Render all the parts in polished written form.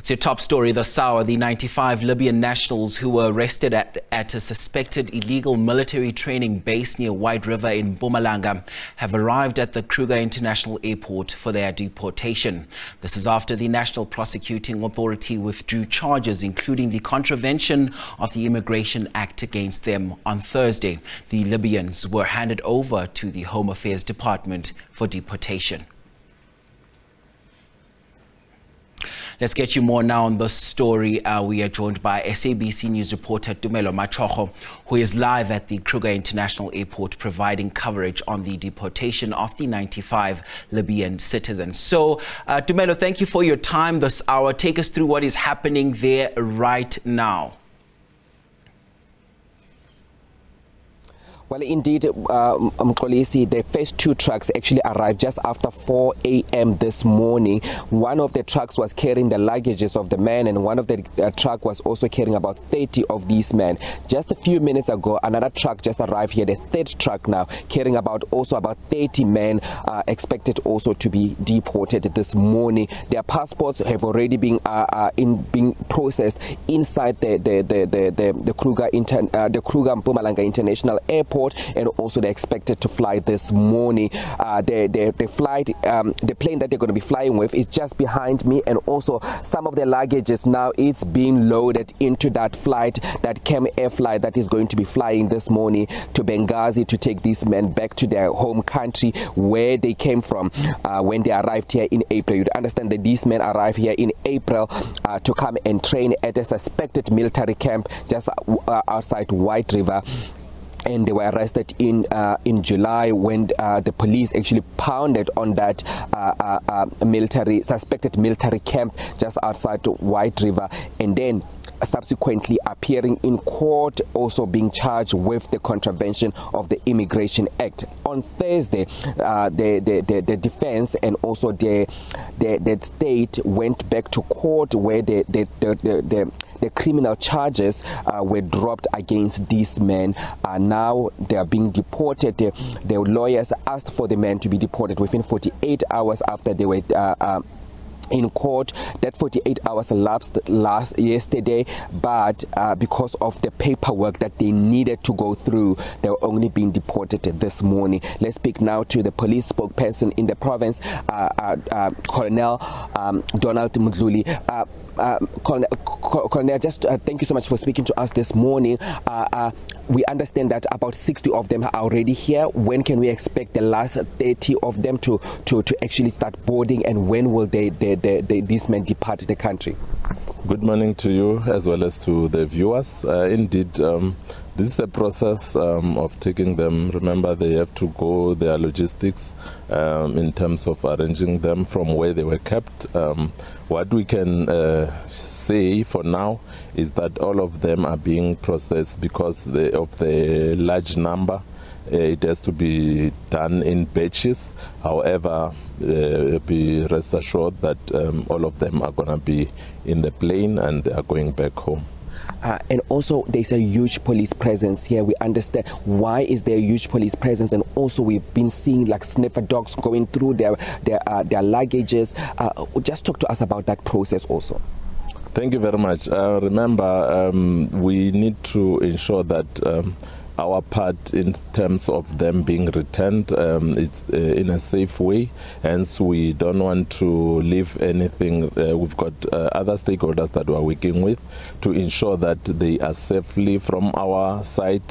It's your top story this hour. The 95 Libyan nationals who were arrested at a suspected illegal military training base near White River in Mpumalanga have arrived at the Kruger International Airport for their deportation. This is after the National Prosecuting Authority withdrew charges, including the contravention of the Immigration Act against them on Thursday. The Libyans were handed over to the Home Affairs Department for deportation. Let's get you more now on this story. We are joined by SABC News reporter Tumelo Machogo, who is live at the Kruger International Airport providing coverage on the deportation of the 95 Libyan citizens. So, Tumelo, thank you for your time this hour. Take us through what is happening there right now. Well, indeed, Mkolisi, the first two trucks actually arrived just after 4 a.m. this morning. One of the trucks was carrying the luggages of the men, and one of the truck was also carrying about 30 of these men. Just a few minutes ago, another truck just arrived here, the third truck now, carrying about 30 men, expected also to be deported this morning. Their passports have already been being processed inside the Kruger Mpumalanga International Airport. And also they're expected to fly this morning. The plane that they're going to be flying with is just behind me, and also some of the luggages now it's being loaded into that flight, that Cam Air flight that is going to be flying this morning to Benghazi to take these men back to their home country where they came from when they arrived here in April. You'd understand that these men arrived here in April to come and train at a suspected military camp just outside White River. And they were arrested in July when the police actually pounded on that suspected military camp just outside White River, and then subsequently appearing in court, also being charged with the contravention of the Immigration Act. On Thursday, the defense and also the state went back to court where the criminal charges were dropped against these men. Now they are being deported. The lawyers asked for the men to be deported within 48 hours after they were in court. That 48 hours elapsed yesterday, but because of the paperwork that they needed to go through, they were only being deported this morning. Let's speak now to the police spokesperson in the province, Colonel Donald Mudluli. Colonel, just thank you so much for speaking to us this morning. We understand that about 60 of them are already here. When can we expect the last 30 of them to actually start boarding, and when will these men depart the country? Good morning to you as well as to the viewers. Indeed, this is a process of taking them. Remember, they have to go their logistics in terms of arranging them from where they were kept. What we can say for now is that all of them are being processed because of the large number. It has to be done in batches. However, be rest assured that all of them are going to be in the plane and they are going back home. And also there's a huge police presence here. We understand why is there a huge police presence, and also we've been seeing like sniffer dogs going through their luggages. Just talk to us about that process also. Thank you very much. Remember, we need to ensure that our part in terms of them being returned it's in a safe way. Hence, we don't want to leave anything. We've got other stakeholders that we're working with to ensure that they are safely from our side.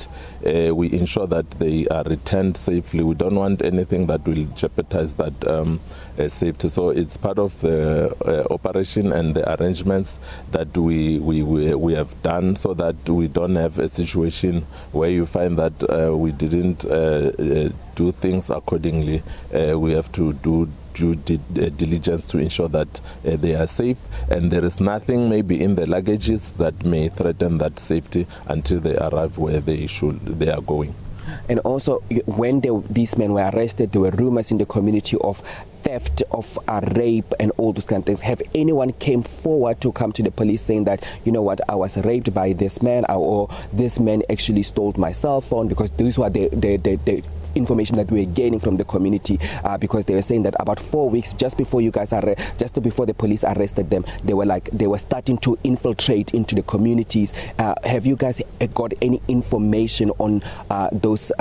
We ensure that they are returned safely. We don't want anything that will jeopardize that safety. So it's part of the operation and the arrangements that we have done, so that we don't have a situation where you find that we didn't do things accordingly. We have to do due diligence to ensure that they are safe, and there is nothing maybe in the luggages that may threaten that safety until they arrive where they are going. And also, when these men were arrested, there were rumors in the community of theft, of rape, and all those kind of things. Have anyone came forward to come to the police saying that, you know what, I was raped by this man, or this man actually stole my cell phone? Because these were the information that we're gaining from the community, because they were saying that about 4 weeks just before the police arrested them, they were starting to infiltrate into the communities. Have you guys got any information on those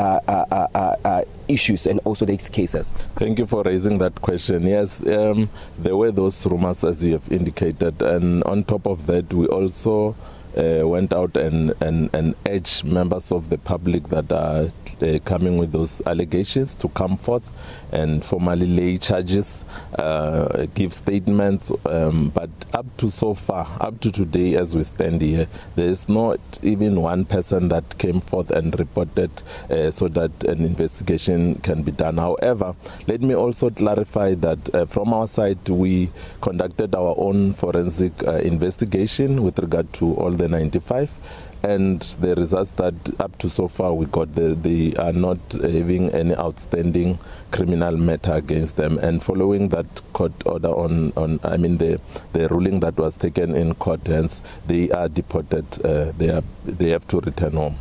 issues and also these cases? Thank you for raising that question. Yes, there were those rumors, as you have indicated, and on top of that, we also went out and urged members of the public that are coming with those allegations to come forth and formally lay charges, give statements, but up to today as we stand here, there is not even one person that came forth and reported so that an investigation can be done. However, let me also clarify that from our side, we conducted our own forensic investigation with regard to all the 95, and the results that up to so far we got, they are not having any outstanding criminal matter against them. And following that court order the ruling that was taken in court, hence they are deported. They have to return home.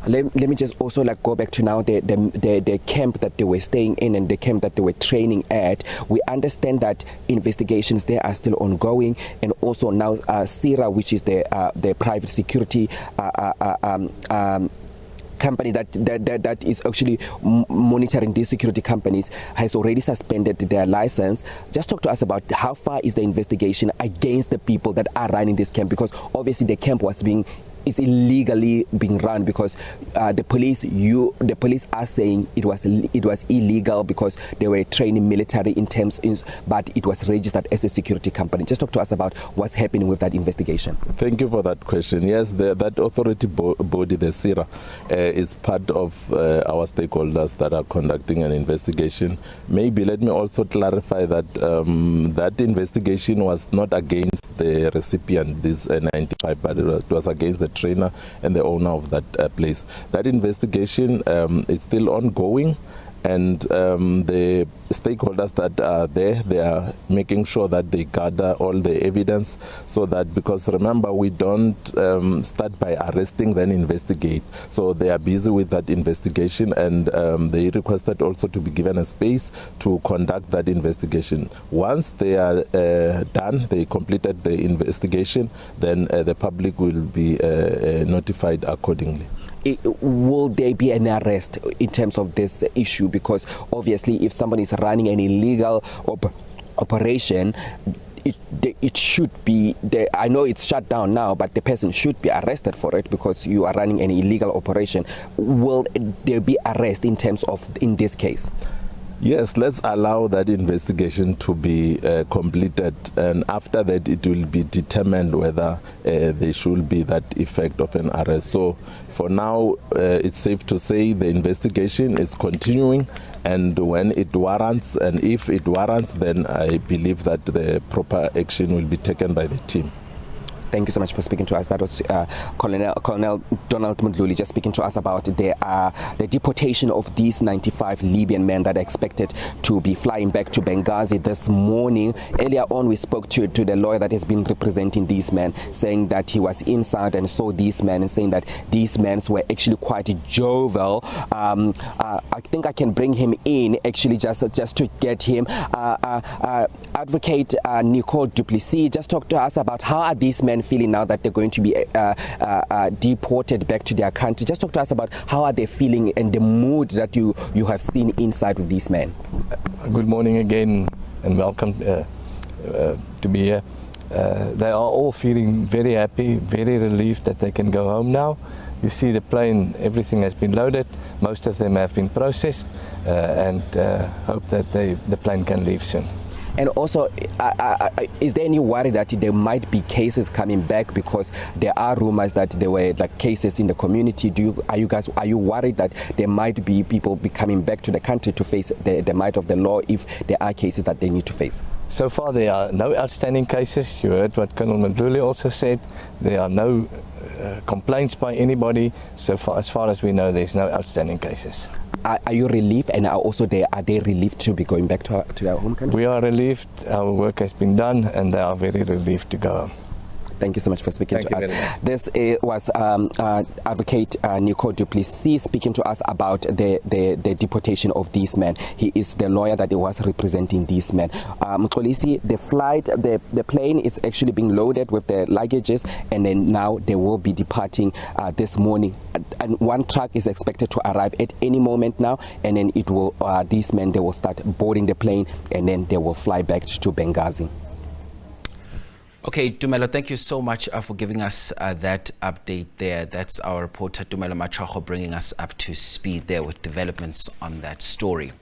Let me just also go back to now the camp that they were staying in and the camp that they were training at. We understand that investigations there are still ongoing, and also now SIRA, which is the private security company that is actually monitoring these security companies, has already suspended their license. Just talk to us about how far is the investigation against the people that are running this camp, because obviously the camp is illegally being run, because the police are saying it was illegal because they were training military but it was registered as a security company. Just talk to us about what's happening with that investigation. Thank you for that question. Yes, that authority body, the SIRA, is part of our stakeholders that are conducting an investigation. Maybe let me also clarify that that investigation was not against the recipient, this 95, but it was against the trainer and the owner of that place. That investigation is still ongoing, and the stakeholders that are there, they are making sure that they gather all the evidence, so that, because remember, we don't start by arresting then investigate. So they are busy with that investigation, and they requested also to be given a space to conduct that investigation. Once they are done, they completed the investigation, then the public will be notified accordingly. Will there be an arrest in terms of this issue? Because obviously if someone is running an illegal operation, it should be, I know it's shut down now, but the person should be arrested for it because you are running an illegal operation. Will there be arrest in terms of, in this case? Yes, let's allow that investigation to be completed, and after that it will be determined whether there should be that effect of an arrest. So for now, it's safe to say the investigation is continuing, and when it warrants, and if it warrants, then I believe that the proper action will be taken by the team. Thank you so much for speaking to us. That was Colonel Donald Mudluli just speaking to us about the deportation of these 95 Libyan men that are expected to be flying back to Benghazi this morning. Earlier on, we spoke to the lawyer that has been representing these men, saying that he was inside and saw these men, and saying that these men were actually quite jovial. I think I can bring him in actually just to get him. Advocate Nicole Duplessis, just talk to us about how are these men feeling now that they're going to be deported back to their country. Just talk to us about how are they feeling and the mood that you have seen inside with these men. Good morning again, and welcome to be here. They are all feeling very happy, very relieved that they can go home now. You see the plane, everything has been loaded. Most of them have been processed, and hope that the plane can leave soon. And also, is there any worry that there might be cases coming back, because there are rumors that there were cases in the community? Are you worried that there might be people coming back to the country to face the might of the law if there are cases that they need to face? So far, there are no outstanding cases. You heard what Colonel Mudluli also said. There are no complaints by anybody. So far, as far as we know, there's no outstanding cases. Are you relieved, and are they relieved to be going back to our home country? We are relieved. Our work has been done, and they are very relieved to go home. Thank you so much for speaking to us. Very much. This was Advocate Nico Du Plessis speaking to us about the deportation of these men. He is the lawyer that was representing these men. Mxolisi, the plane is actually being loaded with the luggages, and then now they will be departing this morning. And one truck is expected to arrive at any moment now, and then it will these men, they will start boarding the plane, and then they will fly back to Benghazi. Okay, Tumelo, thank you so much for giving us that update there. That's our reporter, Tumelo Machaho, bringing us up to speed there with developments on that story.